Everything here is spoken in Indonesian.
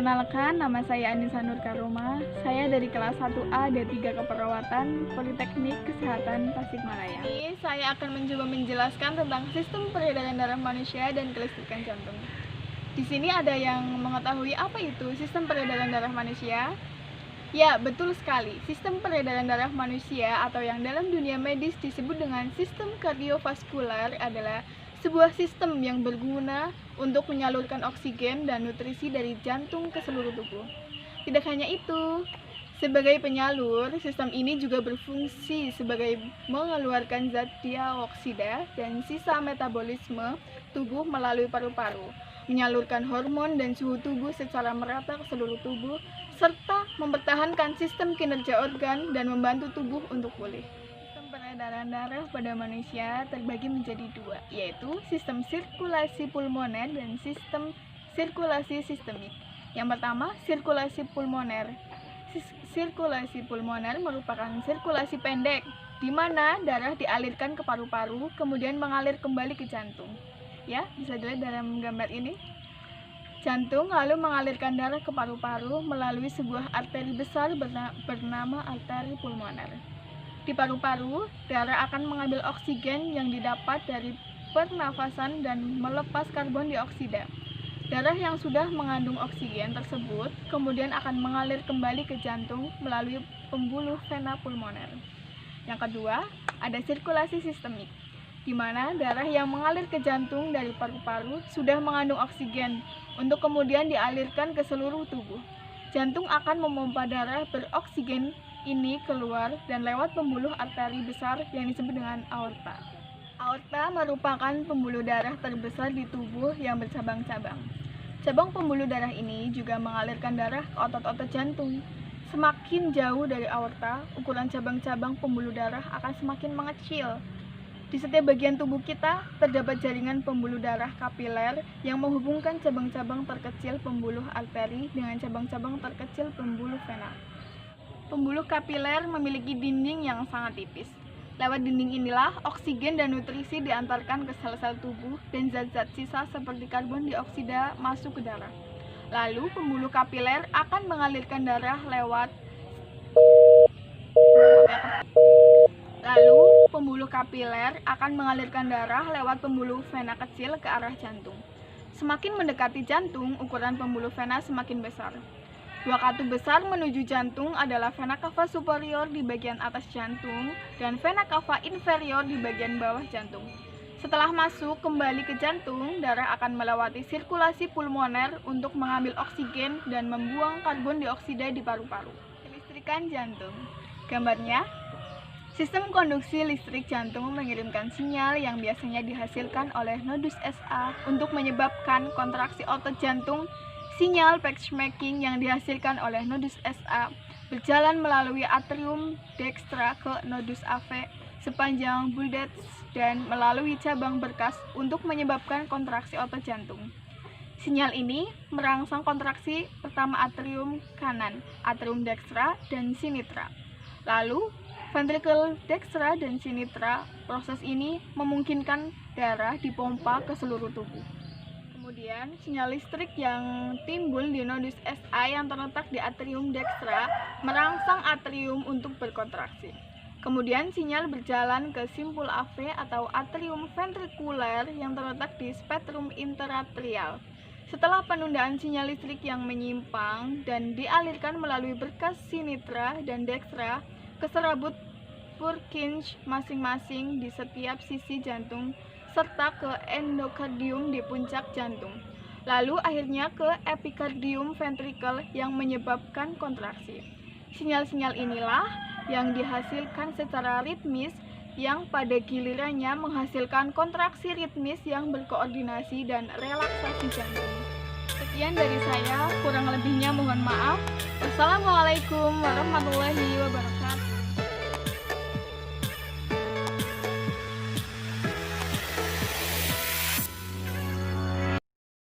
Perkenalkan, nama saya Anissa Nur Karoma. Saya dari kelas 1A D3 Keperawatan Politeknik Kesehatan Tasikmalaya. Ini saya akan mencoba menjelaskan tentang sistem peredaran darah manusia dan kelistrikan jantung. Di sini ada yang mengetahui apa itu sistem peredaran darah manusia? Ya, betul sekali. Sistem peredaran darah manusia atau yang dalam dunia medis disebut dengan sistem kardiovaskular adalah sebuah sistem yang berguna untuk menyalurkan oksigen dan nutrisi dari jantung ke seluruh tubuh. Tidak hanya itu, sebagai penyalur, sistem ini juga berfungsi sebagai mengeluarkan zat dioksida dan sisa metabolisme tubuh melalui paru-paru, menyalurkan hormon dan suhu tubuh secara merata ke seluruh tubuh, serta mempertahankan sistem kinerja organ dan membantu tubuh untuk pulih. Peredaran darah pada manusia terbagi menjadi dua, yaitu sistem sirkulasi pulmoner dan sistem sirkulasi sistemik. Yang pertama, sirkulasi pulmoner. Sirkulasi pulmoner merupakan sirkulasi pendek, di mana darah dialirkan ke paru-paru, kemudian mengalir kembali ke jantung. Ya, bisa dilihat dalam gambar ini. Jantung lalu mengalirkan darah ke paru-paru melalui sebuah arteri besar bernama arteri pulmoner. Di paru-paru, darah akan mengambil oksigen yang didapat dari pernafasan dan melepas karbon dioksida. Darah yang sudah mengandung oksigen tersebut kemudian akan mengalir kembali ke jantung melalui pembuluh vena pulmoner. Yang kedua, ada sirkulasi sistemik, di mana darah yang mengalir ke jantung dari paru-paru sudah mengandung oksigen untuk kemudian dialirkan ke seluruh tubuh. Jantung akan memompa darah beroksigen ini keluar dan lewat pembuluh arteri besar yang disebut dengan aorta. Aorta merupakan pembuluh darah terbesar di tubuh yang bercabang-cabang. Cabang pembuluh darah ini juga mengalirkan darah ke otot-otot jantung. Semakin jauh dari aorta, ukuran cabang-cabang pembuluh darah akan semakin mengecil. Di setiap bagian tubuh kita terdapat jaringan pembuluh darah kapiler yang menghubungkan cabang-cabang terkecil pembuluh arteri dengan cabang-cabang terkecil pembuluh vena. Pembuluh kapiler memiliki dinding yang sangat tipis. Lewat dinding inilah oksigen dan nutrisi diantarkan ke sel-sel tubuh dan zat-zat sisa seperti karbon dioksida masuk ke darah. Lalu pembuluh kapiler akan mengalirkan darah lewat pembuluh vena kecil ke arah jantung. Semakin mendekati jantung, ukuran pembuluh vena semakin besar. Dua katup besar menuju jantung adalah vena cava superior di bagian atas jantung dan vena cava inferior di bagian bawah jantung. Setelah masuk kembali ke jantung, darah akan melewati sirkulasi pulmoner untuk mengambil oksigen dan membuang karbon dioksida di paru-paru. Kelistrikan jantung. Gambarnya, sistem konduksi listrik jantung mengirimkan sinyal yang biasanya dihasilkan oleh nodus SA untuk menyebabkan kontraksi otot jantung. Sinyal pacemaking yang dihasilkan oleh nodus SA berjalan melalui atrium dextra ke nodus AV sepanjang Boulder dan melalui cabang berkas untuk menyebabkan kontraksi otot jantung. Sinyal ini merangsang kontraksi pertama atrium kanan, atrium dextra, dan sinitra. Lalu, ventricle dextra dan sinitra. Proses ini memungkinkan darah dipompa ke seluruh tubuh. Kemudian, sinyal listrik yang timbul di nodus SA yang terletak di atrium dextra merangsang atrium untuk berkontraksi. Kemudian, sinyal berjalan ke simpul AV atau atrium ventrikuler yang terletak di spektrum interatrial. Setelah penundaan sinyal listrik yang menyimpang dan dialirkan melalui berkas sinitra dan dextra ke serabut Purkinje masing-masing di setiap sisi jantung, serta ke endokardium di puncak jantung. Lalu akhirnya ke epikardium ventrikel yang menyebabkan kontraksi. Sinyal-sinyal inilah yang dihasilkan secara ritmis yang pada gilirannya menghasilkan kontraksi ritmis yang berkoordinasi dan relaksasi jantung. Sekian dari saya, kurang lebihnya mohon maaf. Wassalamualaikum warahmatullahi wabarakatuh.